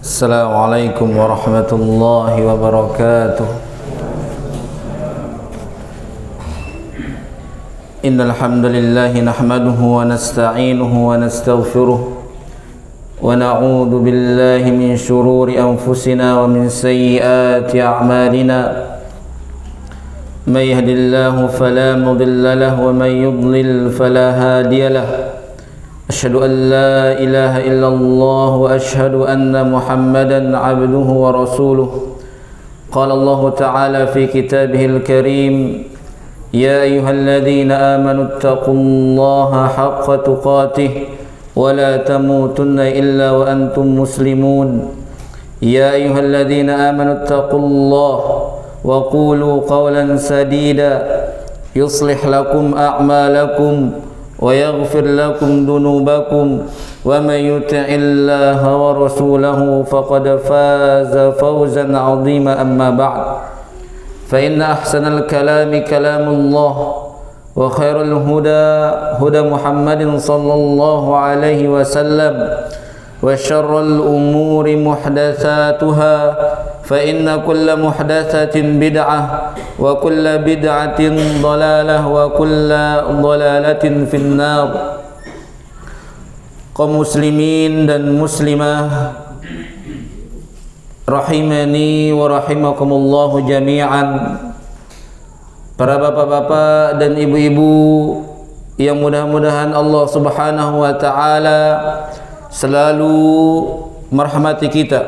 Assalamualaikum warahmatullahi wabarakatuh. Innal hamdalillah nahmaduhu wa nasta'inuhu wa nastaghfiruh wa na'udzu billahi min shururi anfusina wa min sayyiati a'malina. May yahdihillahu fala mudilla lahu wa may yudlil fala hadiya lahu. Asyhadu an la ilaha illallah wa asyhadu anna Muhammadan abduhu wa rasuluh. Qala Allah Ta'ala fi kitabihil karim, ya ayyuhalladzina amanu taqullaha haqqa tuqatih wa la tamutunna illa wa antum muslimun. Ya ayyuhalladzina amanu taqullaha wa qulu qawlan sadida yuslih lakum a'malakum wa yaghfir lakum dunubakum wa may yuti'illaha wa rasulahu faqad faza fawzan 'azima. Amma ba'd, fa inna ahsanal kalami kalamullah wa khairal huda Muhammadin sallallahu alaihi wasallam wa syarrul umuri muhdatsatuha fa inna kulla muhdatsatin bid'ah wa kulla bid'atin dhalalah wa kulla dhalalatin finnar. Kaum muslimin dan muslimah rahimani wa rahimakumullah jami'an. Para bapak-bapak dan ibu-ibu yang mudah-mudahan Allah Subhanahu wa taala selalu merahmati kita.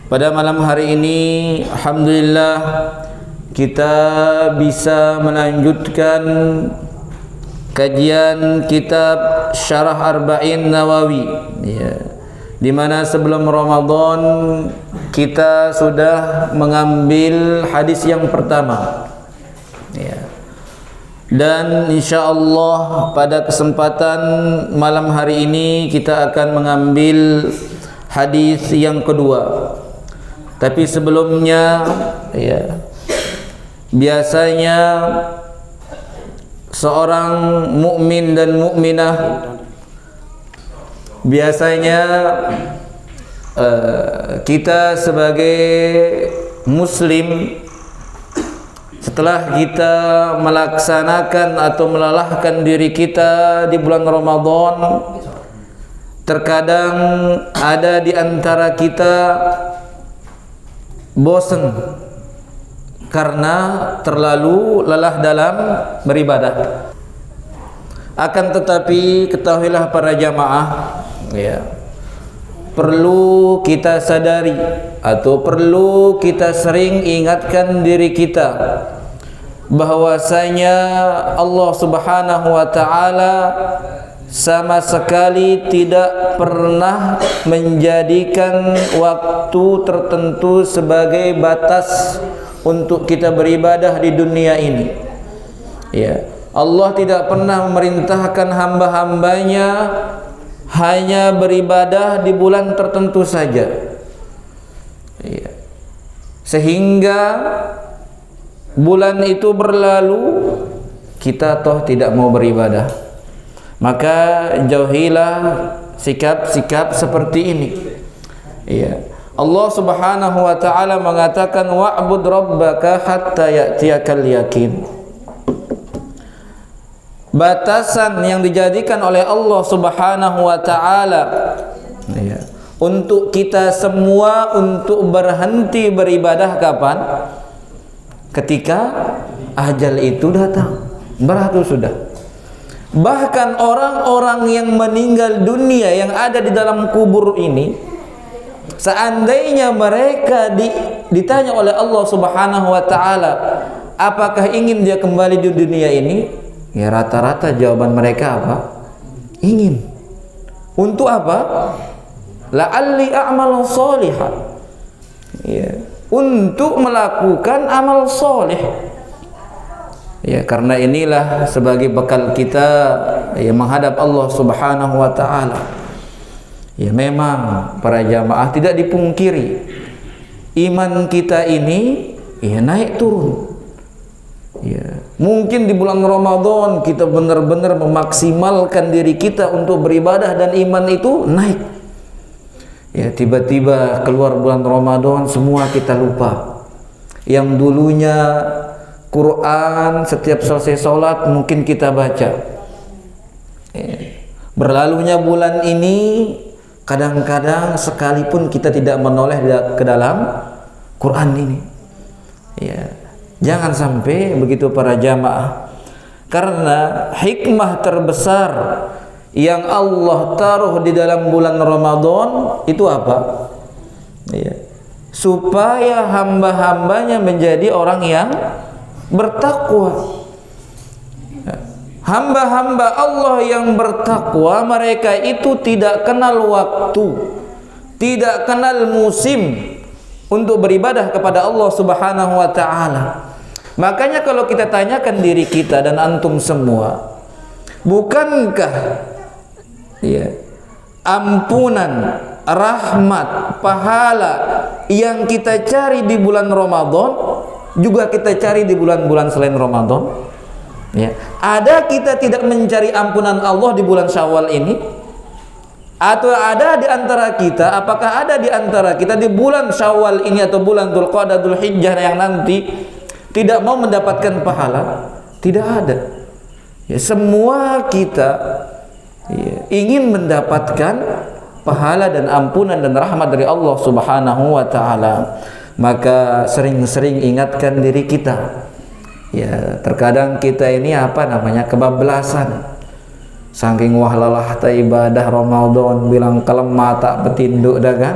Pada malam hari ini alhamdulillah kita bisa melanjutkan kajian kitab Syarah Arba'in Nawawi, ya, di mana sebelum Ramadan kita sudah mengambil hadis yang pertama, ya. Dan insyaallah pada kesempatan malam hari ini kita akan mengambil hadis yang kedua. Tapi sebelumnya, ya, biasanya seorang mukmin dan mukminah biasanya kita sebagai muslim setelah kita melaksanakan atau melelahkan diri kita di bulan Ramadan, terkadang ada di antara kita bosan karena terlalu lelah dalam beribadah. Akan tetapi ketahuilah para jamaah, ya, perlu kita sadari atau perlu kita sering ingatkan diri kita bahwasanya Allah Subhanahu wa taala sama sekali tidak pernah menjadikan waktu tertentu sebagai batas untuk kita beribadah di dunia ini. Ya, Allah tidak pernah memerintahkan hamba-hambanya hanya beribadah di bulan tertentu saja, ya, sehingga bulan itu berlalu kita toh tidak mau beribadah. Maka jauhilah sikap-sikap seperti ini, ya. Allah Subhanahu wa taala mengatakan wa'bud rabbaka hatta ya'tiyakal yaqin. Batasan yang dijadikan oleh Allah Subhanahu wa taala, ya, untuk kita semua untuk berhenti beribadah kapan? Ketika ajal itu datang. Berarti sudah. Bahkan orang-orang yang meninggal dunia yang ada di dalam kubur ini, seandainya mereka ditanya oleh Allah Subhanahu wa taala, apakah ingin dia kembali di dunia ini? Ya, rata-rata jawaban mereka apa? Ingin. Untuk apa? La'alli a'mal sholihan. Ya, untuk melakukan amal soleh. Ya, karena inilah sebagai bekal kita, ya, menghadap Allah Subhanahu wa taala. Ya, memang para jamaah tidak dipungkiri iman kita ini, ya, naik turun. Ya, mungkin di bulan Ramadan kita benar-benar memaksimalkan diri kita untuk beribadah dan iman itu naik. Ya, tiba-tiba keluar bulan Ramadan semua kita lupa. Yang dulunya Quran setiap selesai sholat mungkin kita baca. Ya. Berlalunya bulan ini kadang-kadang sekalipun kita tidak menoleh ke dalam Quran ini. Ya, jangan sampai begitu para jamaah. Karena hikmah terbesar yang Allah taruh di dalam bulan Ramadan itu apa? Ya, supaya hamba-hambanya menjadi orang yang bertakwa. Hamba-hamba Allah yang bertakwa, mereka itu tidak kenal waktu, tidak kenal musim untuk beribadah kepada Allah Subhanahu wa taala. Makanya kalau kita tanyakan diri kita dan antum semua, bukankah ya, ampunan, rahmat, pahala yang kita cari di bulan Ramadan juga kita cari di bulan-bulan selain Ramadan? Ya. Ada kita tidak mencari ampunan Allah di bulan Syawal ini? Atau ada di antara kita, apakah ada di antara kita di bulan Syawal ini atau bulan Dzulqa'dah, Dzulhijjah yang nanti tidak mau mendapatkan pahala? Tidak ada. Ya, semua kita ya, ingin mendapatkan pahala dan ampunan dan rahmat dari Allah Subhanahu wa taala. Maka sering-sering ingatkan diri kita. Ya, terkadang kita ini apa namanya, kebablasan. Saking wah lelah ta ibadah Ramadan, bilang kelemah tak petinduk dah kan.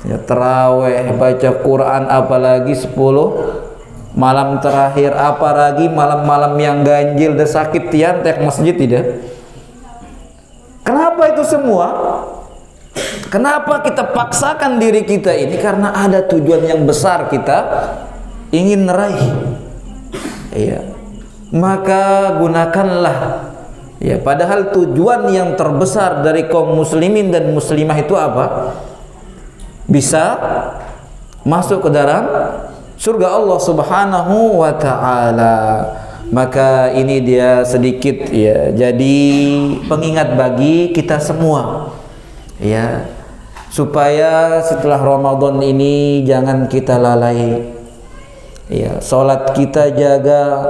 Ya, taraweh, baca Quran, apalagi 10 malam terakhir, apalagi malam-malam yang ganjil dan sakit tiantek masjid tidak. Kenapa itu semua? Kenapa kita paksakan diri kita ini? Karena ada tujuan yang besar kita ingin meraih. Ya, maka gunakanlah. Ya, padahal tujuan yang terbesar dari kaum muslimin dan muslimah itu apa? Bisa masuk ke dalam surga Allah Subhanahu wa taala. Maka ini dia sedikit ya, jadi pengingat bagi kita semua. Ya, supaya setelah Ramadan ini jangan kita lalai. Ya, salat kita jaga,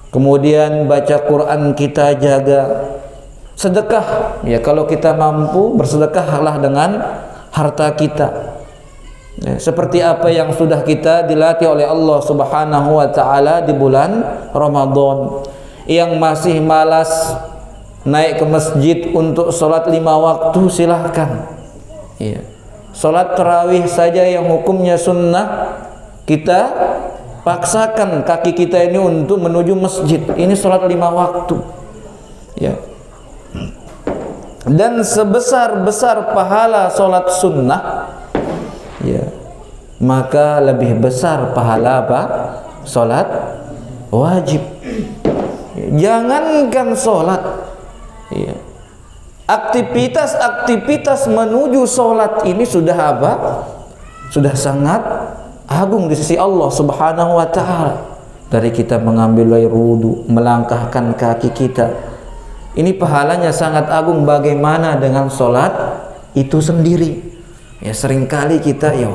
kemudian baca Quran kita jaga, sedekah. Ya, kalau kita mampu bersedekahlah dengan harta kita. Ya, seperti apa yang sudah kita dilatih oleh Allah Subhanahu wa taala di bulan Ramadan. Yang masih malas naik ke masjid untuk sholat 5 waktu, silahkan. Ya. Sholat tarawih saja yang hukumnya sunnah, kita paksakan kaki kita ini untuk menuju masjid. Ini sholat 5 waktu. Ya. Dan sebesar-besar pahala sholat sunnah, ya, maka lebih besar pahala apa? Sholat wajib. Ya, jangankan sholat, ya, aktivitas menuju sholat ini sudah apa? Sudah sangat agung di sisi Allah Subhanahu wa taala. Dari kita mengambil air wudu, melangkahkan kaki kita, ini pahalanya sangat agung. Bagaimana dengan sholat itu sendiri? Ya, seringkali kita ya,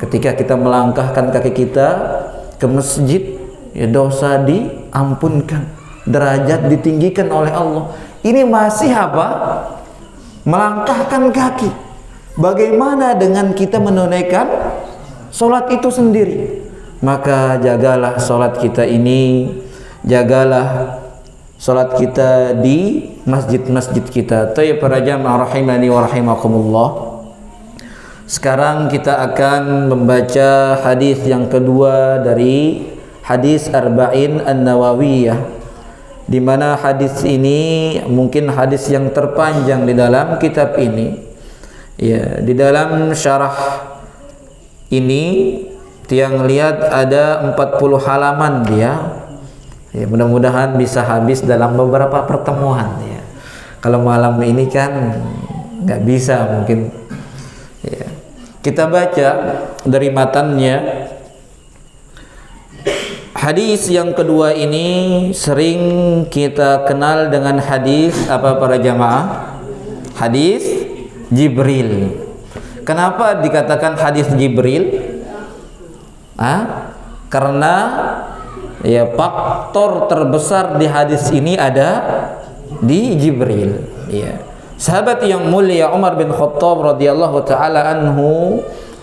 ketika kita melangkahkan kaki kita ke masjid, ya, dosa diampunkan, derajat ditinggikan oleh Allah. Ini masih apa? Melangkahkan kaki. Bagaimana dengan kita menunaikan sholat itu sendiri? Maka jagalah sholat kita ini, jagalah sholat kita di masjid-masjid kita. Tayyib para jamaah rahimani wa rahimakumullah. Sekarang kita akan membaca hadis yang kedua dari hadis Arba'in An-Nawawiyah, di mana hadis ini mungkin hadis yang terpanjang di dalam kitab ini. Ya, di dalam syarah ini tiang lihat ada 40 halaman dia. Ya, mudah-mudahan bisa habis dalam beberapa pertemuan ya. Kalau malam ini kan nggak bisa mungkin. Ya. Kita baca dari matannya. Hadis yang kedua ini sering kita kenal dengan hadis apa para jamaah? Hadis Jibril. Kenapa dikatakan hadis Jibril? Karena ya faktor terbesar di hadis ini ada di Jibril. Ya. Sahabat yang mulia Umar bin Khattab radhiyallahu taala anhu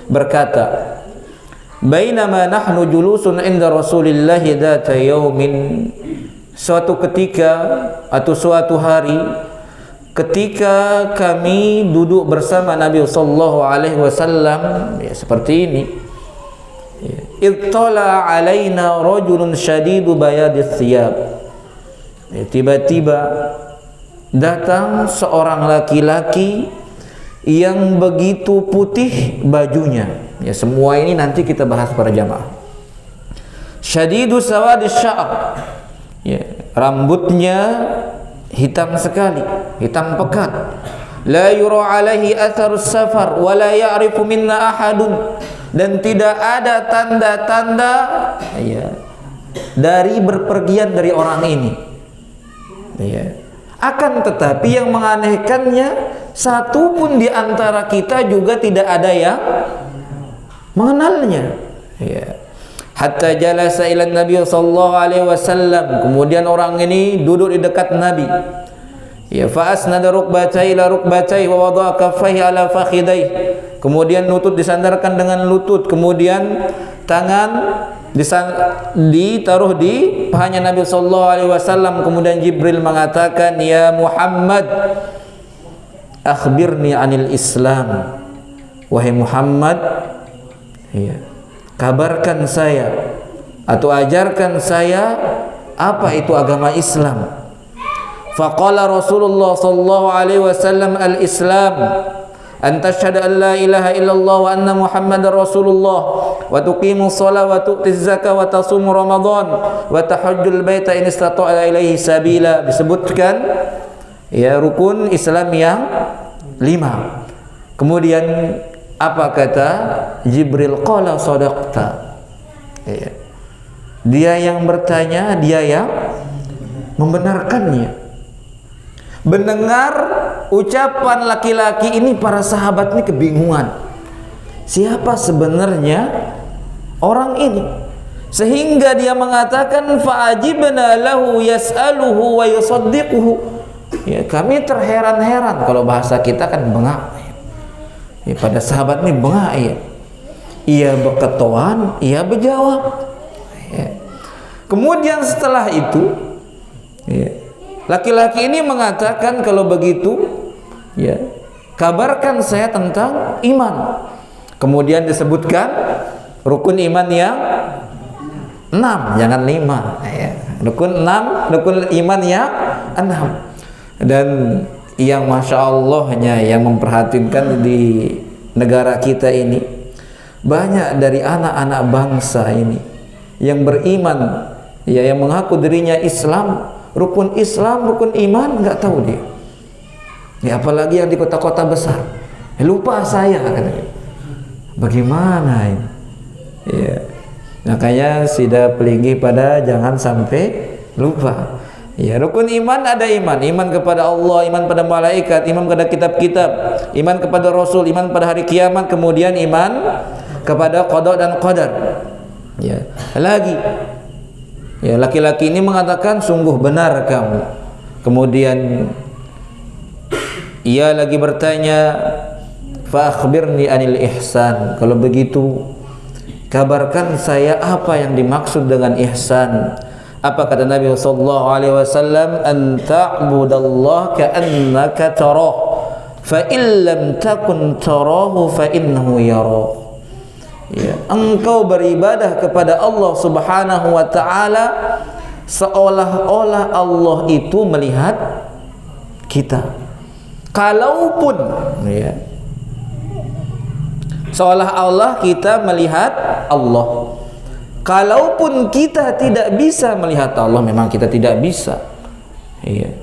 berkata, "Bainama nahnu julusun 'inda Rasulillah dzata yaumin." Suatu ketika atau suatu hari ketika kami duduk bersama Nabi sallallahu alaihi wasallam, ya seperti ini. Ittala alaina rajulun syadidu bayadis thiyab. Tiba-tiba datang seorang laki-laki yang begitu putih bajunya. Ya, semua ini nanti kita bahas para jamaah. Syadidu sawadis sya'r. Ya, rambutnya hitam sekali, hitam pekat. La yura alaihi atharus safar wa la ya'rifu minna ahadun, dan tidak ada tanda-tanda ya dari berpergian dari orang ini. Ya. Akan tetapi yang menganehkannya, satu pun di antara kita juga tidak ada yang mengenalnya. Ya. Hatta jalasa ila Nabi sallallahu alaihi wasallam, kemudian orang ini duduk di dekat Nabi. Ya, fa asnada rukbatai ila rukbatai wa wada'a kaffaihi ala fakhidai. Kemudian lutut disandarkan dengan lutut, kemudian tangan ditaruh di pahanya Nabi sallallahu alaihi wasallam. Kemudian Jibril mengatakan, "Ya Muhammad, akhbirni anil Islam." Wahai Muhammad, ya, kabarkan saya atau ajarkan saya apa itu agama Islam. Faqala Rasulullah sallallahu alaihi wasallam, "Al-Islam an tashhadu an la ilaha illallah wa anna Muhammadar Rasulullah wa tuqimus shalah wa tu'tiz zakah wa tasum Ramadan wa tahajjul baita in istata'a ilaihi sabila." Disebutkan ya rukun Islam yang 5. Kemudian apa kata Jibril? Qala sadaqta. Ya. Dia yang bertanya, dia yang membenarkannya. Mendengar ucapan laki-laki ini, para sahabat ini kebingungan. Siapa sebenarnya orang ini? Sehingga dia mengatakan, fa'ajibna lahu yas'aluhu wa yusaddiquhu. Ya, kami terheran-heran, kalau bahasa kita kan bengak. Ya, pada sahabat ini bengak ya. Ia berketahuan, ia berjawab. Ya. Kemudian setelah itu, ya, laki-laki ini mengatakan, kalau begitu, ya, kabarkan saya tentang iman. Kemudian disebutkan rukun iman yang 6, jangan 5. Ya. Rukun 6, rukun iman yang 6. Dan yang masya Allahnya yang memperhatikan di negara kita ini, banyak dari anak-anak bangsa ini yang beriman, ya, yang mengaku dirinya Islam, rukun Islam, rukun iman nggak tahu dia. Ya, apalagi yang di kota-kota besar, lupa saya katanya. Bagaimana ini? Ya, makanya sudah pelinggi pada jangan sampai lupa. Ya, rukun iman ada iman kepada Allah, iman pada malaikat, iman kepada kitab-kitab, iman kepada Rasul, iman pada hari kiamat, kemudian iman kepada qada dan qadar. Ya, lagi. Ya, laki-laki ini mengatakan, sungguh benar kamu. Kemudian ia lagi bertanya, fa akhbirni anil ihsan. Kalau begitu, kabarkan saya apa yang dimaksud dengan ihsan. Apa kata Nabi sallallahu alaihi wasallam? An ta'budallaha ka'annaka tarah, fa in lam takun tarahu fa innahu yarah. Ya, engkau beribadah kepada Allah Subhanahu wa taala seolah-olah Allah itu melihat kita. Kalaupun ya, seolah-olah kita melihat Allah. Kalaupun kita tidak bisa melihat Allah, memang kita tidak bisa. Iya.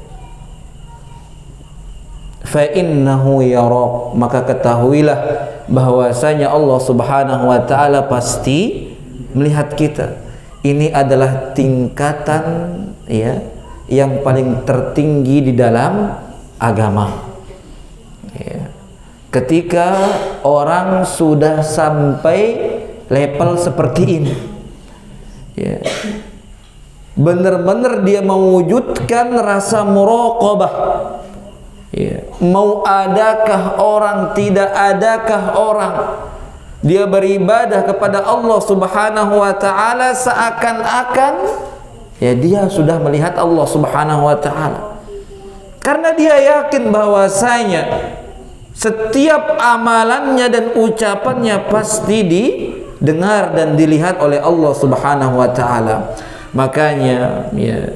Fa innahu yarak, maka ketahuilah bahwasanya Allah Subhanahu wa taala pasti melihat kita. Ini adalah tingkatan ya yang paling tertinggi di dalam agama. Ya. ketika orang sudah sampai level seperti ini, ya, benar-benar dia mewujudkan rasa muraqabah, ya, mau adakah orang, tidak adakah orang, dia beribadah kepada Allah Subhanahu wa ta'ala seakan-akan ya dia sudah melihat Allah Subhanahu wa ta'ala, karena dia yakin bahwasanya setiap amalannya dan ucapannya pasti didengar dan dilihat oleh Allah Subhanahu wa ta'ala. Makanya ya,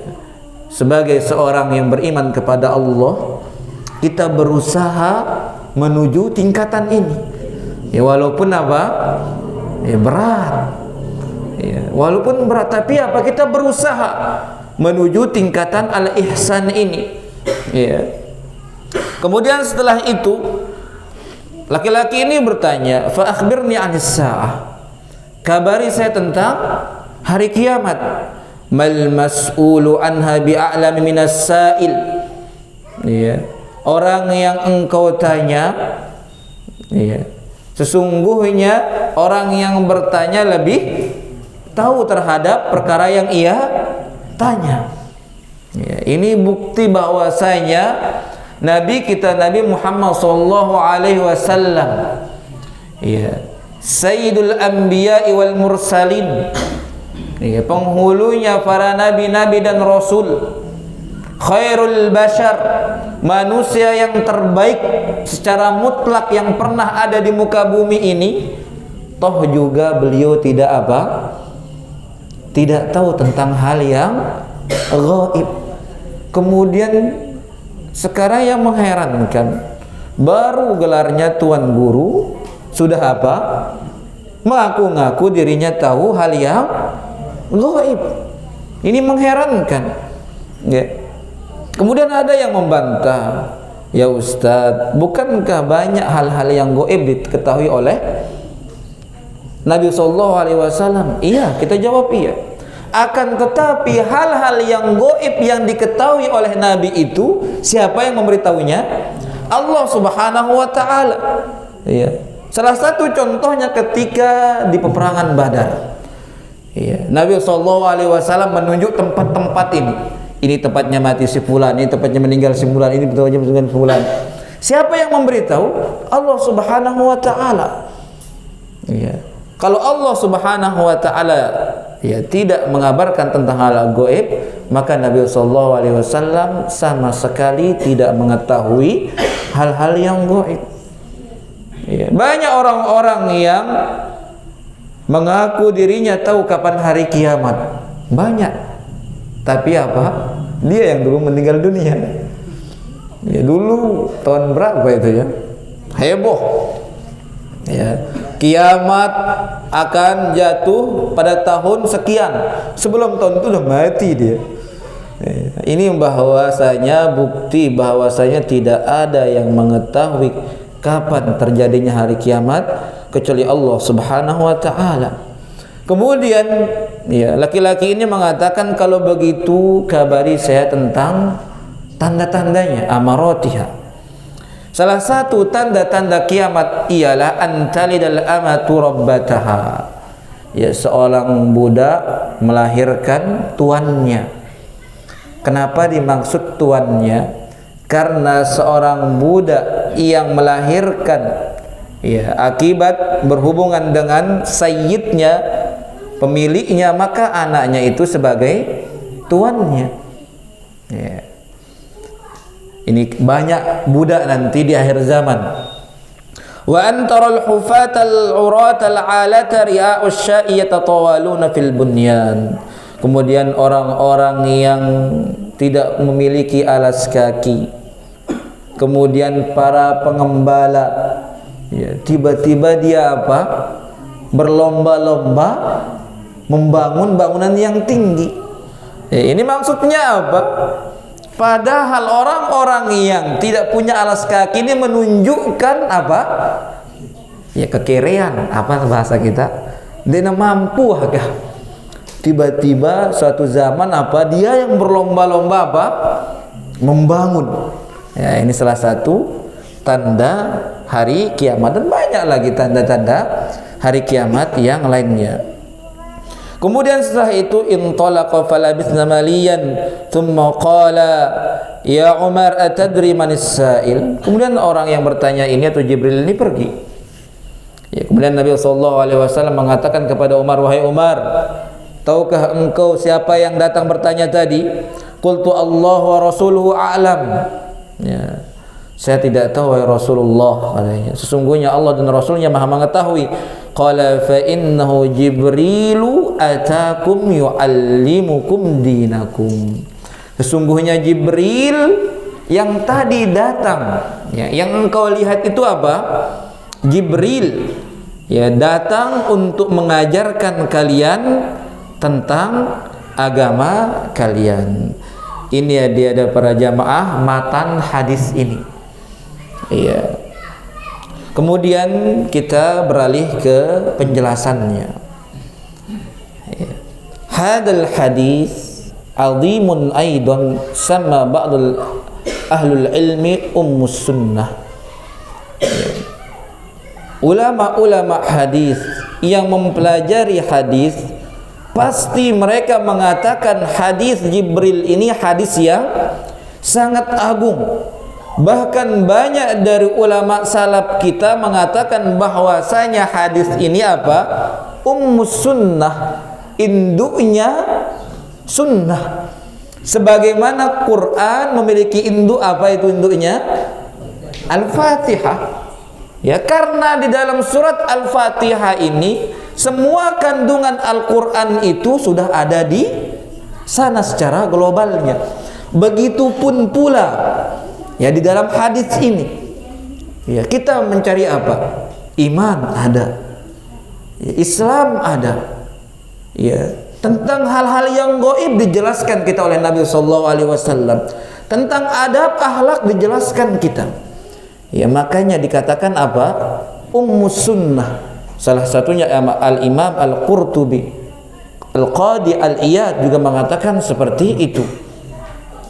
sebagai seorang yang beriman kepada Allah, kita berusaha menuju tingkatan ini. Ya, walaupun apa? Ya, berat. Ya, walaupun berat, tapi apa? Kita berusaha menuju tingkatan al-ihsan ini. Ya. Kemudian setelah itu laki-laki ini bertanya, fa akhbirni 'anis sa'ah. Kabari saya tentang hari kiamat. Mal mas'ulu anha bi'a'lami minas sa'il. Ya. Orang yang engkau tanya, ya, sesungguhnya orang yang bertanya lebih tahu terhadap perkara yang ia tanya. Ya, ini bukti bahwasanya Nabi kita, Nabi Muhammad sallallahu alaihi wasallam, ya, Sayyidul Anbiya wal Mursalin, ya, penghulunya para nabi-nabi dan rasul, khairul bashar, manusia yang terbaik secara mutlak yang pernah ada di muka bumi ini, toh juga beliau tidak apa? Tidak tahu tentang hal yang gaib. Kemudian sekarang yang mengherankan, baru gelarnya tuan guru sudah apa? Mengaku-ngaku dirinya tahu hal yang gaib. Ini mengherankan. Ya. Kemudian ada yang membantah, ya Ustadz, bukankah banyak hal-hal yang gaib diketahui oleh Nabi Sallallahu Alaihi Wasallam? Iya, kita jawab iya. Akan tetapi hal-hal yang gaib yang diketahui oleh Nabi itu, siapa yang memberitahunya? Allah Subhanahu wa ta'ala. Ya. Salah satu contohnya ketika di peperangan Badar. Ya. Nabi SAW menunjuk tempat-tempat ini. Ini tempatnya mati si fulan, ini tempatnya meninggal si fulan, ini tempatnya meninggal si fulan. Siapa yang memberitahu? Allah Subhanahu wa ta'ala. Ya. Kalau Allah Subhanahu wa ta'ala ya tidak mengabarkan tentang hal gaib, maka Nabi SAW sama sekali tidak mengetahui hal-hal yang gaib. Ya, banyak orang-orang yang mengaku dirinya tahu kapan hari kiamat, banyak, tapi apa? Dia yang dulu meninggal dunia. Ya, dulu tahun berapa itu ya? Heboh. Ya, kiamat akan jatuh pada tahun sekian, sebelum tahun itu sudah mati dia. Ini bahwasanya bukti bahwasanya tidak ada yang mengetahui kapan terjadinya hari kiamat kecuali Allah Subhanahu wa ta'ala. Kemudian ya, laki-laki ini mengatakan, kalau begitu kabari saya tentang tanda-tandanya, amaratiha. Salah satu tanda-tanda kiamat ialah antalidal amatu rabbataha. Ya, seorang budak melahirkan tuannya. Kenapa dimaksud tuannya? Karena seorang budak yang melahirkan ya akibat berhubungan dengan sayyidnya, pemiliknya, maka anaknya itu sebagai tuannya. Ya. Ini banyak budak nanti di akhir zaman. Wa antaral hufatal uratal alata ri'a'us sya'i yatatawaluna fil bunyan. Kemudian orang-orang yang tidak memiliki alas kaki, kemudian para pengembala, ya, tiba-tiba dia apa? Berlomba-lomba membangun bangunan yang tinggi. Ya, ini maksudnya apa? Padahal orang-orang yang tidak punya alas kaki ini menunjukkan apa? Ya, kekerean, apa bahasa kita? Dia mampu agak. Tiba-tiba suatu zaman apa? Dia yang berlomba-lomba apa? Membangun. Ya, ini salah satu tanda hari kiamat, dan banyak lagi tanda-tanda hari kiamat yang lainnya. Kemudian setelah itu intalaqa falabithna maliyan thumma qala ya Umar atadri manis sa'il. Kemudian orang yang bertanya ini atau Jibril ini pergi. Ya, kemudian Nabi SAW mengatakan kepada Umar, wahai Umar, tahukah engkau siapa yang datang bertanya tadi? Qultu Allah wa rasuluhu a'lam. Ya, saya tidak tahu wahai Rasulullah, katanya. Sesungguhnya Allah dan Rasulnya maha mengetahui. Qala fa innahu Jibrilu atakum yu'allimukum dinakum. Sesungguhnya Jibril yang tadi datang, ya, yang engkau lihat itu apa? Jibril ya datang untuk mengajarkan kalian tentang agama kalian. Ini ya dia ada para jamaah matan hadis ini. Iya. Kemudian kita beralih ke penjelasannya. Hadal hadis azimun aidan sama ba'dul ahlul ilmi ummus sunnah. Ulama-ulama hadis yang mempelajari hadis pasti mereka mengatakan hadis Jibril ini hadis yang sangat agung. Bahkan banyak dari ulama salaf kita mengatakan bahwasanya hadis ini apa? Ummus sunnah, induknya sunnah. Sebagaimana Quran memiliki induk, apa itu induknya? Al-Fatihah. Ya, karena di dalam surat Al-Fatihah ini semua kandungan Al-Quran itu sudah ada di sana secara globalnya. Begitupun pula ya di dalam hadis ini. Ya, kita mencari apa? Iman ada. Ya, Islam ada. Ya, tentang hal-hal yang gaib dijelaskan kita oleh Nabi SAW. Tentang adab akhlak dijelaskan kita. Ya, makanya dikatakan apa? Ummus sunnah. Salah satunya Al-Imam Al-Qurtubi, Al-Qadi Al-Iyad juga mengatakan seperti itu.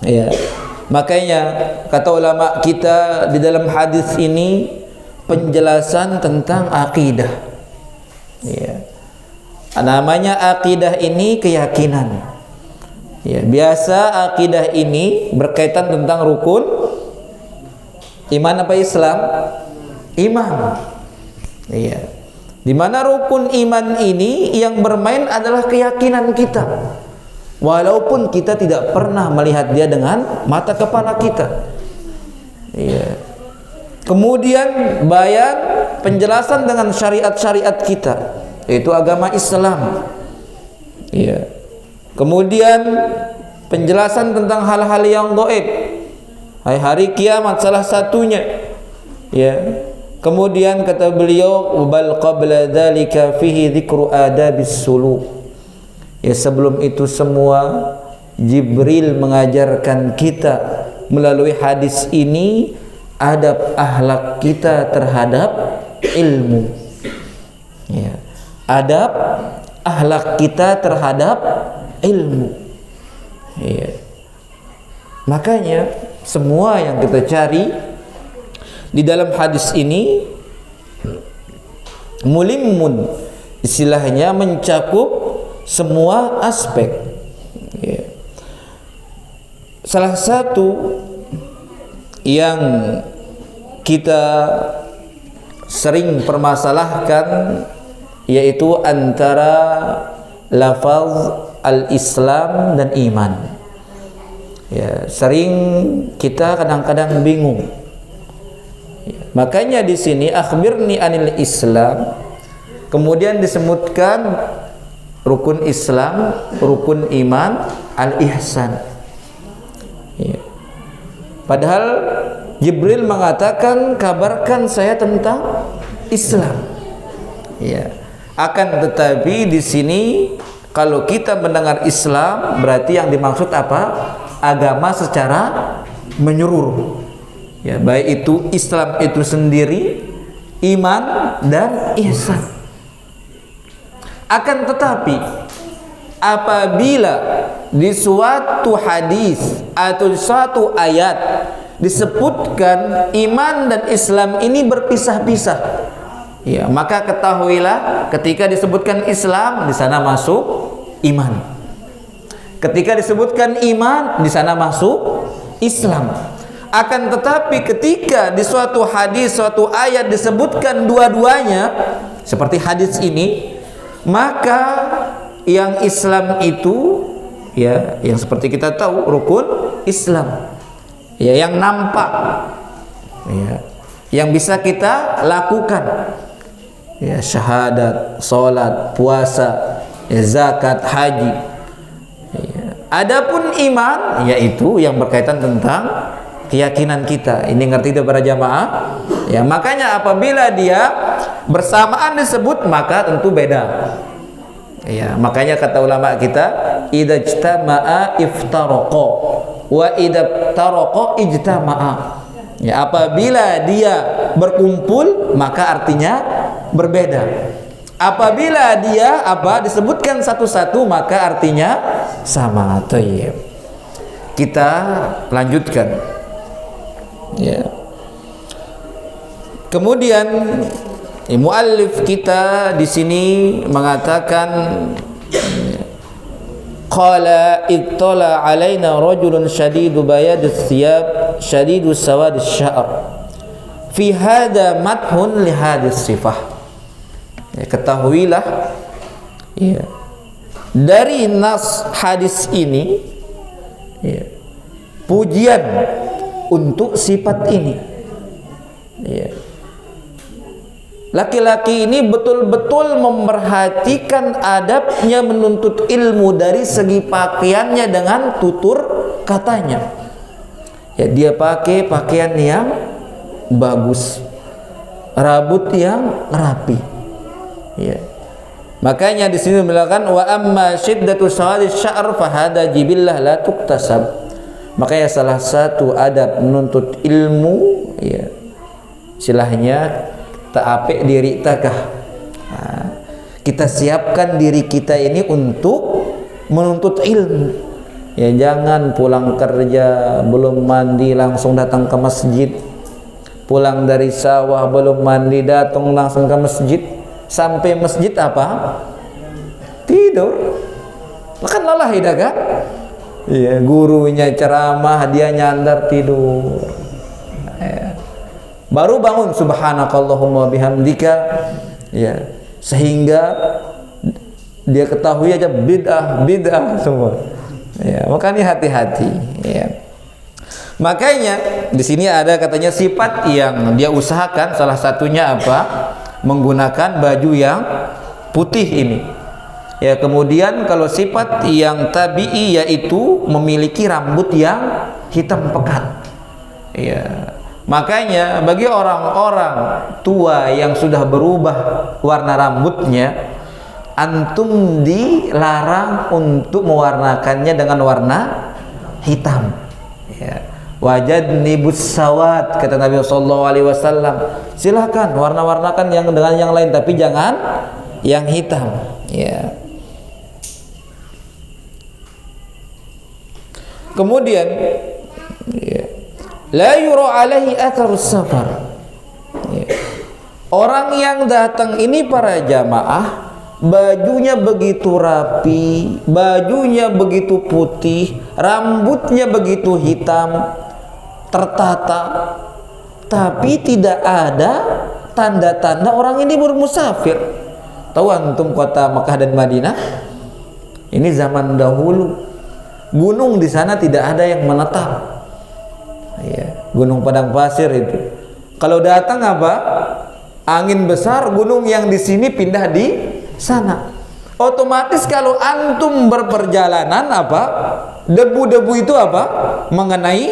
Ya. Makanya kata ulama kita di dalam hadis ini penjelasan tentang akidah. Ya. Namanya akidah ini keyakinan. Ya, biasa akidah ini berkaitan tentang rukun iman apa Islam? Iman. Iya. Di mana rukun iman ini yang bermain adalah keyakinan kita. Walaupun kita tidak pernah melihat dia dengan mata kepala kita. Iya. Kemudian bayan penjelasan dengan syariat-syariat kita, yaitu agama Islam. Iya. Kemudian penjelasan tentang hal-hal yang gaib. Hari kiamat salah satunya. Ya. Kemudian kata beliau, bal qabla dzalika fihi dzikru adabis suluk. Ya, sebelum itu semua Jibril mengajarkan kita melalui hadis ini adab akhlak kita terhadap ilmu. Ya. Adab akhlak kita terhadap ilmu. Ya. Makanya semua yang kita cari di dalam hadis ini mulimmun, istilahnya mencakup semua aspek. Ya. Salah satu yang kita sering permasalahkan yaitu antara lafaz al-Islam dan iman. Ya, sering kita kadang-kadang bingung. Ya, makanya di sini akhbirni anil Islam, kemudian disebutkan rukun Islam, rukun iman, al-ihsan. Ya. Padahal Jibril mengatakan kabarkan saya tentang Islam. Ya. Akan tetapi di sini kalau kita mendengar Islam berarti yang dimaksud apa? Agama secara menyeluruh. Ya, baik itu Islam itu sendiri, iman dan ihsan. Akan tetapi apabila di suatu hadis atau suatu ayat disebutkan iman dan Islam ini berpisah-pisah, ya, maka ketahuilah ketika disebutkan Islam di sana masuk iman. Ketika disebutkan iman di sana masuk Islam. Akan tetapi ketika di suatu hadis, suatu ayat disebutkan dua-duanya seperti hadis ini, maka yang Islam itu, ya, yang seperti kita tahu rukun Islam, ya, yang nampak, ya, yang bisa kita lakukan, ya, syahadat, salat, puasa, ya, zakat, haji, ya. Adapun iman, yaitu yang berkaitan tentang keyakinan kita. Ini ngerti itu para jamaah, ya. Makanya apabila dia bersamaan disebut maka tentu beda, ya. Makanya kata ulama kita, idza ijtama'a iftaraqa wa idza taraqa ijtama'a, ya, apabila dia berkumpul maka artinya berbeda. Apabila dia disebutkan satu-satu maka artinya sama. Thayyib. Kita lanjutkan, ya. Kemudian muallif kita di sini mengatakan, qala ittala alaina rajulun shadidu bayadis thiyab shadidu sawadis sya'r fi hadha madhun li hadis sifah. Ya, ketahuilah, ya, dari nas hadis ini, ya, pujian untuk sifat ini, ya. Laki-laki ini betul-betul memperhatikan adabnya menuntut ilmu dari segi pakaiannya dengan tutur katanya, ya, dia pakai pakaian yang bagus, rambut yang rapi, ya. Makanya di sini bilang wa amma syiddatu sawadis sya'r fa hada jibillah la tuktasab. Makanya salah satu adab menuntut ilmu, ya, istilahnya ta'apik diri takah. Nah, kita siapkan diri kita ini untuk menuntut ilmu, ya. Jangan pulang kerja belum mandi langsung datang ke masjid, pulang dari sawah belum mandi datang langsung ke masjid, sampai masjid tidur. Kan lelah dah kan? Iya, gurunya ceramah dia nyandar tidur, ya. Baru bangun subhanakallahumma bihamdika, ya, sehingga dia ketahui aja bid'ah semua, ya. Makanya hati-hati, ya. Makanya di sini ada katanya sifat yang dia usahakan, salah satunya menggunakan baju yang putih ini, ya. Kemudian kalau sifat yang tabi'i yaitu memiliki rambut yang hitam pekat, ya. Makanya bagi orang-orang tua yang sudah berubah warna rambutnya, antum dilarang untuk mewarnakannya dengan warna hitam, ya. Wajadnibus sawat, kata Nabi SAW, silakan warna-warnakan yang dengan yang lain tapi jangan yang hitam, ya. Kemudian, ya, la yura alaihi atharus safar, ya. Orang yang datang ini para jamaah, bajunya begitu rapi, bajunya begitu putih, rambutnya begitu hitam, tertata, tapi tidak ada tanda-tanda orang ini bermusafir. Tahu antum kota Mekah dan Madinah? Ini zaman dahulu, gunung di sana tidak ada yang menetap, ya. Gunung Padang Pasir itu, kalau datang angin besar, gunung yang di sini pindah di sana. Otomatis kalau antum berperjalanan debu-debu itu mengenai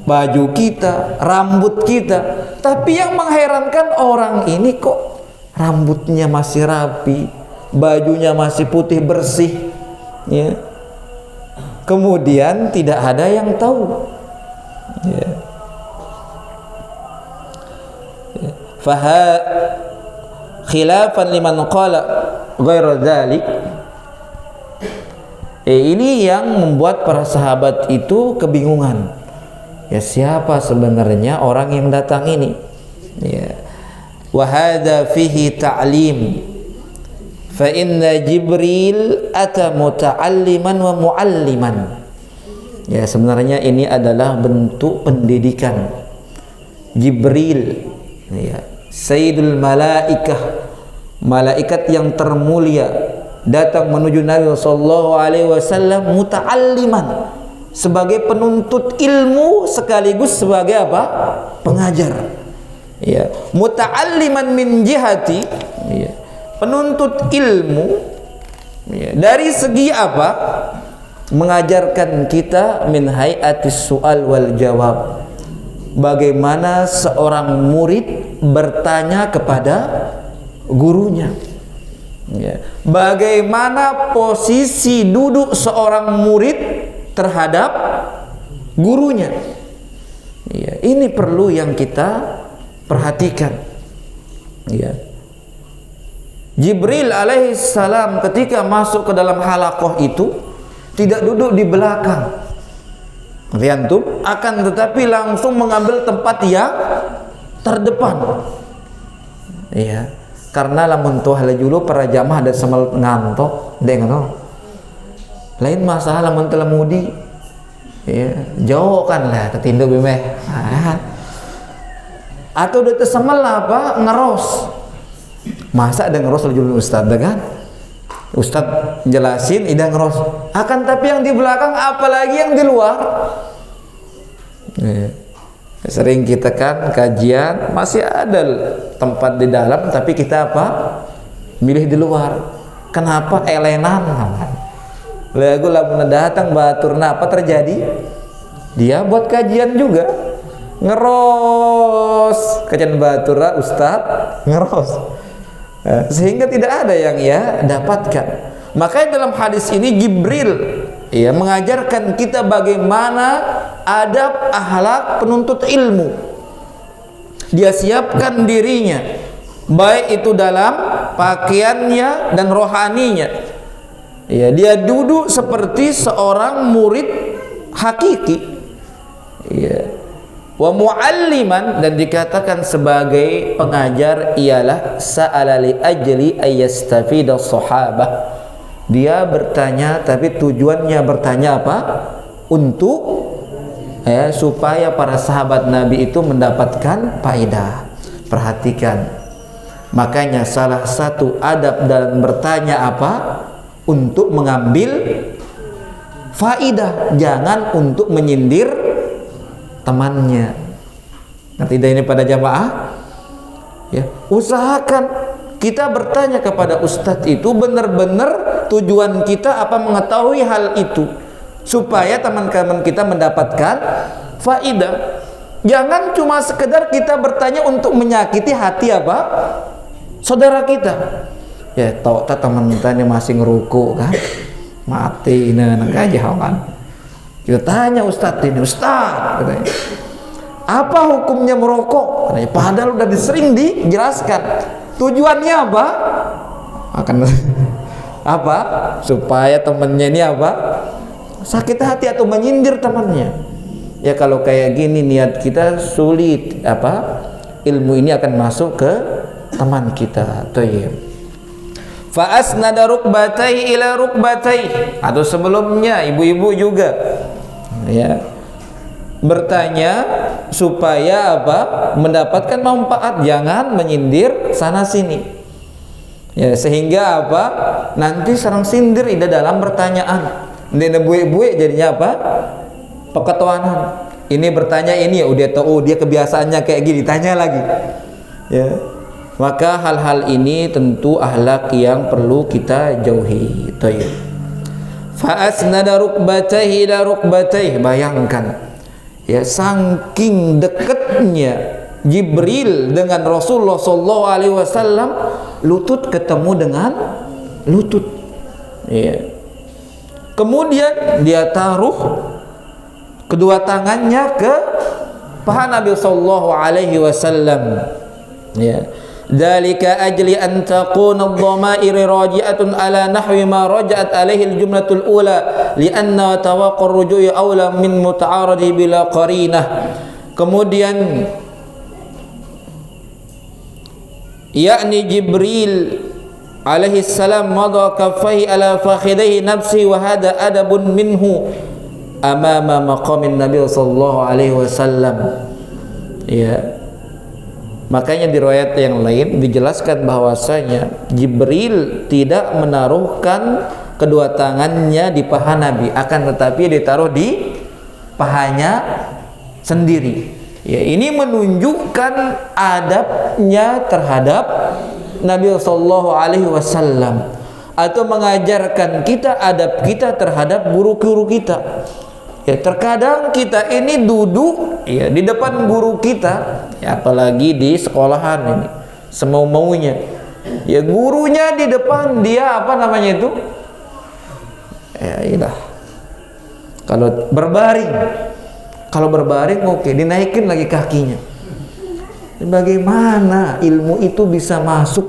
baju kita, rambut kita. Tapi yang mengherankan, orang ini kok rambutnya masih rapi, bajunya masih putih bersih, ya. Kemudian tidak ada yang tahu, ya. Khilafan liman qala ghairu dzalik. Ini yang membuat para sahabat itu kebingungan. Ya, siapa sebenarnya orang yang datang ini? Ya. Wa hadza fihi ta'lim. Fa inna Jibril ata muta'alliman wa mu'alliman. Ya, sebenarnya ini adalah bentuk pendidikan. Jibril, ya, Sayyidul Malaikah, malaikat yang termulia, datang menuju Nabi sallallahu alaihi wasallam muta'alliman, sebagai penuntut ilmu sekaligus sebagai apa? Pengajar. Ya, muta'alliman min jihati, ya, penuntut ilmu, ya, dari segi apa? Mengajarkan kita min hayatis su'al wal jawab. Bagaimana seorang murid bertanya kepada gurunya. Ya. Bagaimana posisi duduk seorang murid terhadap gurunya. Ya. Ini perlu yang kita perhatikan. Ya. Jibril alaihissalam ketika masuk ke dalam halaqah itu tidak duduk di belakang, akan tetapi langsung mengambil tempat yang terdepan. Iya, karena lamun tuh dulu para jamaah ada semal ngantok dengan lain masalah lamun telah mudi, ya jauh kan lah ketindu bimeh, atau udah tersemal apa ngeros, masa ada ngeros dulu ustad kan? Ustadz jelasin idah ngeros, akan tapi yang di belakang apalagi yang di luar. Sering kita kan kajian masih ada tempat di dalam tapi kita apa? Milih di luar. Kenapa elenan? Lagu lamun datang baturna apa terjadi? Dia buat kajian juga. Ngeros kajian batura ustadz ngeros. Sehingga tidak ada yang ia dapatkan. Makanya dalam hadis ini Jibril ya mengajarkan kita bagaimana adab akhlak penuntut ilmu. Dia siapkan dirinya baik itu dalam pakaiannya dan rohaninya. Ya, dia duduk seperti seorang murid hakiki. Ya. Wa mu'alliman, dan dikatakan sebagai pengajar ialah sa'ala li ajli ayyastafida sahabah. Dia bertanya tapi tujuannya bertanya apa? Untuk supaya para sahabat Nabi itu mendapatkan faedah. Perhatikan. Makanya salah satu adab dalam bertanya apa? Untuk mengambil faedah, jangan untuk menyindir temannya. Nanti ini pada jamaah ya, usahakan kita bertanya kepada ustadz itu benar-benar tujuan kita apa mengetahui hal itu supaya teman-teman kita mendapatkan faedah. Jangan cuma sekedar kita bertanya untuk menyakiti hati apa saudara kita. Ya tahu teman tanya masih ngeruku kan mati nah aja kan. Kita tanya ustadz ini, ustadz katanya, apa hukumnya merokok? Katanya, padahal udah sering dijelaskan. Tujuannya apa? Akan apa? Supaya temennya ini apa? Sakit hati atau menyindir temannya. Ya kalau kayak gini niat kita sulit apa? Ilmu ini akan masuk ke teman kita. Thayyib. Fa asnada rukbatayhi ila rukbatayhi, atau sebelumnya ibu-ibu juga ya bertanya supaya apa? Mendapatkan manfaat, jangan menyindir sana sini. Ya, sehingga apa? Nanti sarang sindir ida dalam pertanyaan. Ndene buik-buik jadinya apa? Peketuanan. Ini bertanya ini ya udah tahu dia kebiasaannya kayak gini, tanya lagi. Ya. Maka hal-hal ini tentu akhlak yang perlu kita jauhi. Thayyib. Fa asnada rukbatayhi ila rukbatayhi, bayangkan ya saking dekatnya Jibril dengan Rasulullah sallallahu alaihi wasallam, lutut ketemu dengan lutut. Ya. Kemudian dia taruh kedua tangannya ke paha Nabi sallallahu alaihi wasallam. Ya. Dzalika ajli an takuna ad-dhamair raji'atun ala nahwi ma raja'at alaihi al-jumlatul ula lianna tawaqqur ruju'i aula min muta'aridi bila qarinah. Kemudian yakni Jibril alaihi salam madha kaffaihi ala fakhidaihi nafsi wa hada adabun minhu amama maqamin Nabi sallallahu alaihi wasallam. Ya. Makanya di riwayat yang lain dijelaskan bahwasanya Jibril tidak menaruhkan kedua tangannya di paha Nabi, akan tetapi ditaruh di pahanya sendiri. Ya, ini menunjukkan adabnya terhadap Nabi sallallahu alaihi wasallam, atau mengajarkan kita adab kita terhadap guru-guru kita. Ya, terkadang kita ini duduk ya di depan guru kita, ya, apalagi di sekolahan ini semau-maunya. Ya, gurunya di depan, dia apa namanya itu? Ya, iyalah. Kalau berbaring oke, dinaikin lagi kakinya. Bagaimana ilmu itu bisa masuk?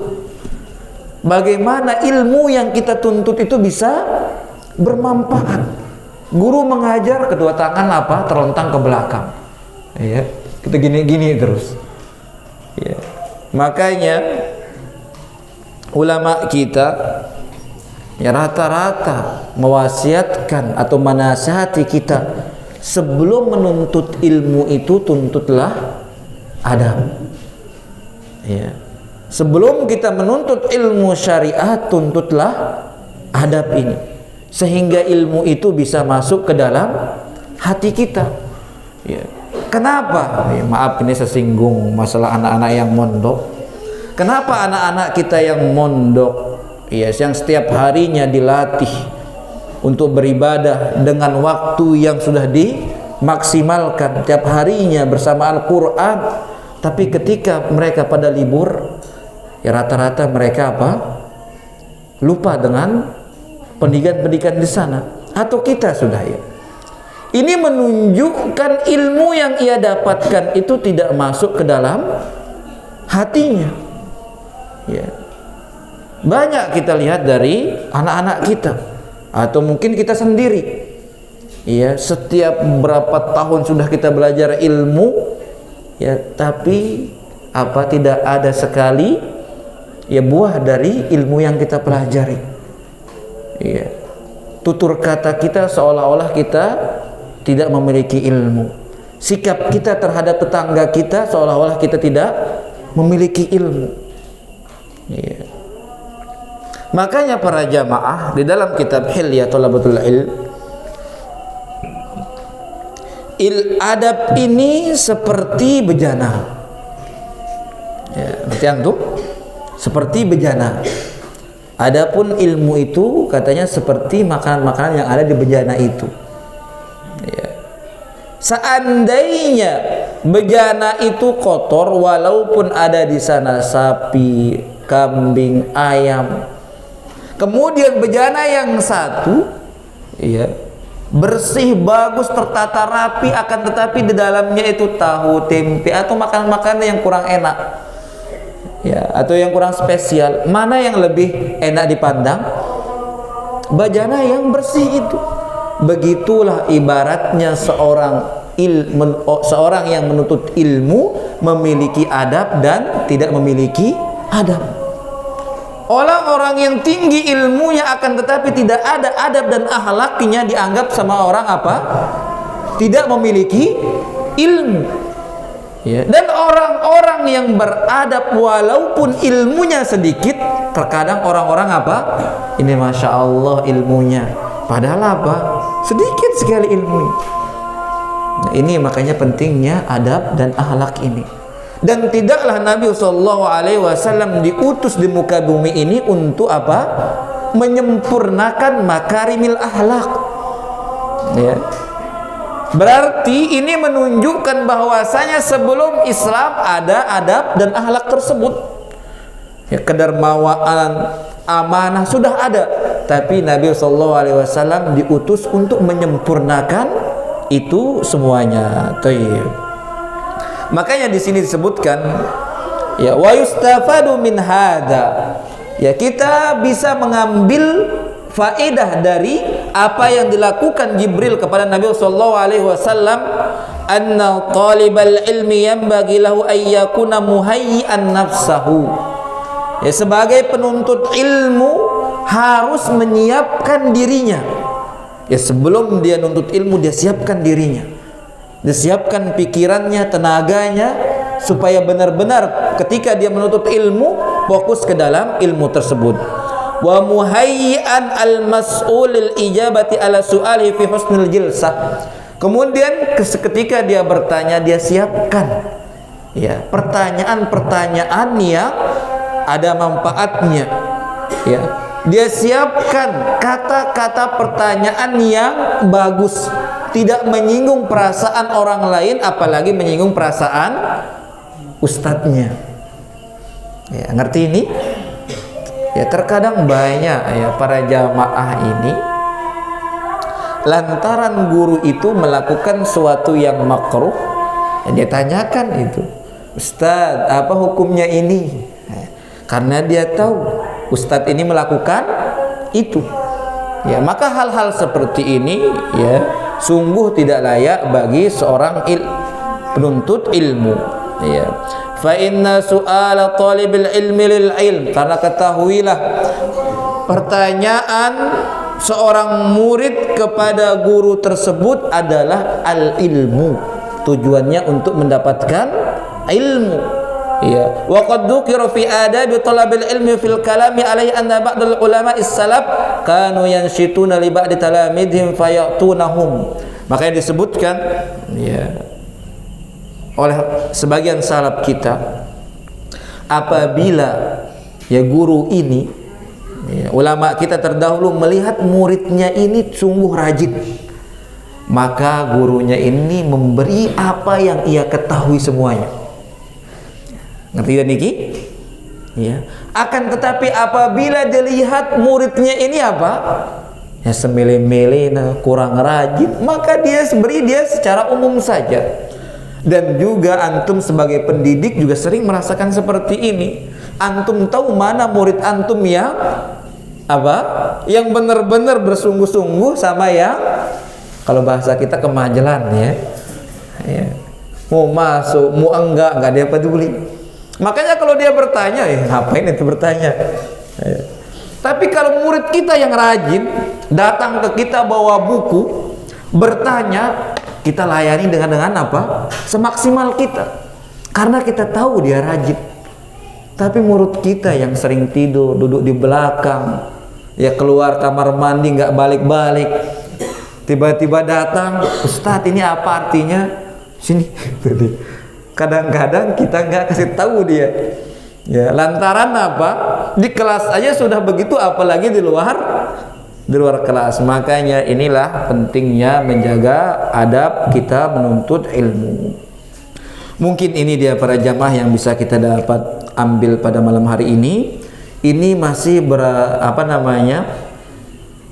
Bagaimana ilmu yang kita tuntut itu bisa bermanfaat? Guru mengajar, kedua tangan apa? Terlontang ke belakang. Ya, kita gini-gini terus. Ya. Makanya ulama kita ya rata-rata mewasiatkan atau menasihati kita, sebelum menuntut ilmu itu tuntutlah adab. Ya. Sebelum kita menuntut ilmu syariat, tuntutlah adab ini, sehingga ilmu itu bisa masuk ke dalam hati kita. Ya. Kenapa? Ya, maaf ini sesinggung masalah anak-anak yang mondok. Kenapa anak-anak kita yang mondok, ya, yang setiap harinya dilatih untuk beribadah dengan waktu yang sudah dimaksimalkan, tiap harinya bersama Al-Quran, tapi ketika mereka pada libur, ya rata-rata mereka apa? Lupa dengan pendidikan-pendidikan di sana, atau kita sudah ya. Ini menunjukkan ilmu yang ia dapatkan itu tidak masuk ke dalam hatinya. Ya. Banyak kita lihat dari anak-anak kita, atau mungkin kita sendiri. Ya, setiap berapa tahun sudah kita belajar ilmu, ya, tapi apa tidak ada sekali ya buah dari ilmu yang kita pelajari. Ya. Tutur kata kita seolah-olah kita tidak memiliki ilmu. Sikap kita terhadap tetangga kita seolah-olah kita tidak memiliki ilmu. Ya. Makanya para jamaah di dalam kitab Hilya Thalabatul Ilm, adab ini seperti bejana. Ya, ngerti antum? Seperti bejana. Adapun ilmu itu katanya seperti makanan-makanan yang ada di bejana itu. Ya. Seandainya bejana itu kotor, walaupun ada di sana sapi, kambing, ayam, kemudian bejana yang satu, ya, bersih, bagus, tertata rapi, akan tetapi di dalamnya itu tahu, tempe, atau makanan-makanan yang kurang enak, ya, atau yang kurang spesial, mana yang lebih enak dipandang? Bejana yang bersih itu. Begitulah ibaratnya seorang yang menuntut ilmu memiliki adab dan tidak memiliki adab. Orang-orang yang tinggi ilmunya akan tetapi tidak ada adab dan akhlaknya dianggap sama orang apa? Tidak memiliki ilmu. Ya. Dan orang-orang yang beradab walaupun ilmunya sedikit, terkadang orang-orang apa? Ini Masya Allah ilmunya, padahal apa? Sedikit sekali ilmunya. Nah, ini makanya pentingnya adab dan akhlak ini. Dan tidaklah Nabi SAW diutus di muka bumi ini untuk apa? Menyempurnakan makarimil akhlak. Ya. Berarti ini menunjukkan bahwasanya sebelum Islam ada adab dan akhlak tersebut. Ya, kedermawaan, amanah sudah ada, tapi Nabi SAW diutus untuk menyempurnakan itu semuanya. Makanya di sini disebutkan ya, wa yustafadu min hada, ya, kita bisa mengambil faedah dari apa yang dilakukan Jibril kepada Nabi sallallahu alaihi wasallam, anna talibal ilmi yanbaghi lahu ay yakuna muhayyi'an nafsahu, ya, sebagai penuntut ilmu harus menyiapkan dirinya, ya, sebelum dia nuntut ilmu dia siapkan dirinya, dia siapkan pikirannya, tenaganya, supaya benar-benar ketika dia menuntut ilmu fokus ke dalam ilmu tersebut. Wa muhayyi'an al-mas'ulil ijabati ala su'ali fi husnil jilsah. Kemudian ketika dia bertanya dia siapkan, ya, pertanyaan-pertanyaan yang ada manfaatnya, ya. Dia siapkan kata-kata pertanyaan yang bagus, tidak menyinggung perasaan orang lain, apalagi menyinggung perasaan ustadznya. Ya, ngerti ini? Ya, terkadang banyak, ya, para jamaah ini lantaran guru itu melakukan sesuatu yang makruh, ya, dia tanyakan itu, Ustadz, apa hukumnya ini? Ya, karena dia tahu ustadz ini melakukan itu, ya, maka hal-hal seperti ini, ya, sungguh tidak layak bagi seorang penuntut ilmu, ya. Fa inna su'ala talibil ilmi lil ilm, karena ketahuilah pertanyaan seorang murid kepada guru tersebut adalah al ilmu, tujuannya untuk mendapatkan ilmu, ya. Wa qad dzukira fi adabi talabil ilmi fil kalami alaihi anna ba'dal ulama is-salaf kanu yanshituna li ba'di talamidhim fayatunahum, makanya disebutkan, ya, oleh sebagian salaf kita, apabila, ya, guru ini, ya, ulama kita terdahulu melihat muridnya ini sungguh rajin, maka gurunya ini memberi apa yang ia ketahui semuanya. Ngerti ya niki? Ya. Akan tetapi apabila dilihat muridnya ini apa, ya, semele-mele, kurang rajin, maka dia beri dia secara umum saja. Dan juga antum sebagai pendidik juga sering merasakan seperti ini. Antum tahu mana murid antum yang apa? Yang benar-benar bersungguh-sungguh sama yang, kalau bahasa kita, kemajelan, ya. Ya. Mau masuk, mau enggak dia peduli. Makanya kalau dia bertanya, ngapain itu bertanya? Ya. Tapi kalau murid kita yang rajin datang ke kita bawa buku, bertanya, kita layani dengan apa? Semaksimal kita, karena kita tahu dia rajin. Tapi murid kita yang sering tidur, duduk di belakang, ya, keluar kamar mandi nggak balik-balik, tiba-tiba datang, Ustadz ini apa artinya? Sini. Kadang-kadang kita nggak kasih tahu dia, ya, lantaran apa? Di kelas aja sudah begitu, apalagi di luar kelas. Makanya inilah pentingnya menjaga adab kita menuntut ilmu. Mungkin ini dia para jamaah yang bisa kita dapat ambil pada malam hari ini. Ini masih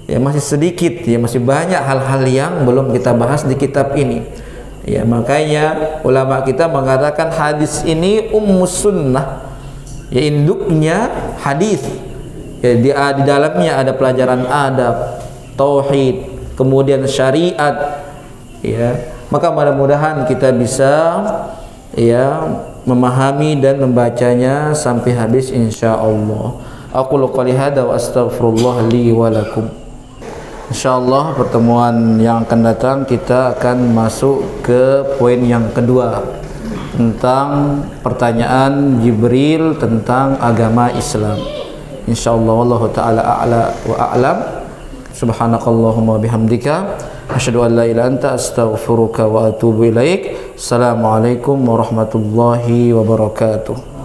ya, masih sedikit, ya, masih banyak hal-hal yang belum kita bahas di kitab ini, ya. Makanya ulama kita mengatakan hadis ini ummus sunnah, ya, induknya hadis. Ya, di dalamnya ada pelajaran adab, tauhid, kemudian syariat, ya. Maka mudah-mudahan kita bisa, ya, memahami dan membacanya sampai habis insyaallah. Aqulu qouli hadza wa astaghfirullah li wa lakum. Insyaallah pertemuan yang akan datang kita akan masuk ke poin yang kedua tentang pertanyaan Jibril tentang agama Islam. Insyaallah wallahu taala a'la wa a'lam. Subhanakallahumma bihamdika asyhadu an la ilaha illa anta astaghfiruka wa atubu ilaik. Assalamualaikum warahmatullahi wabarakatuh.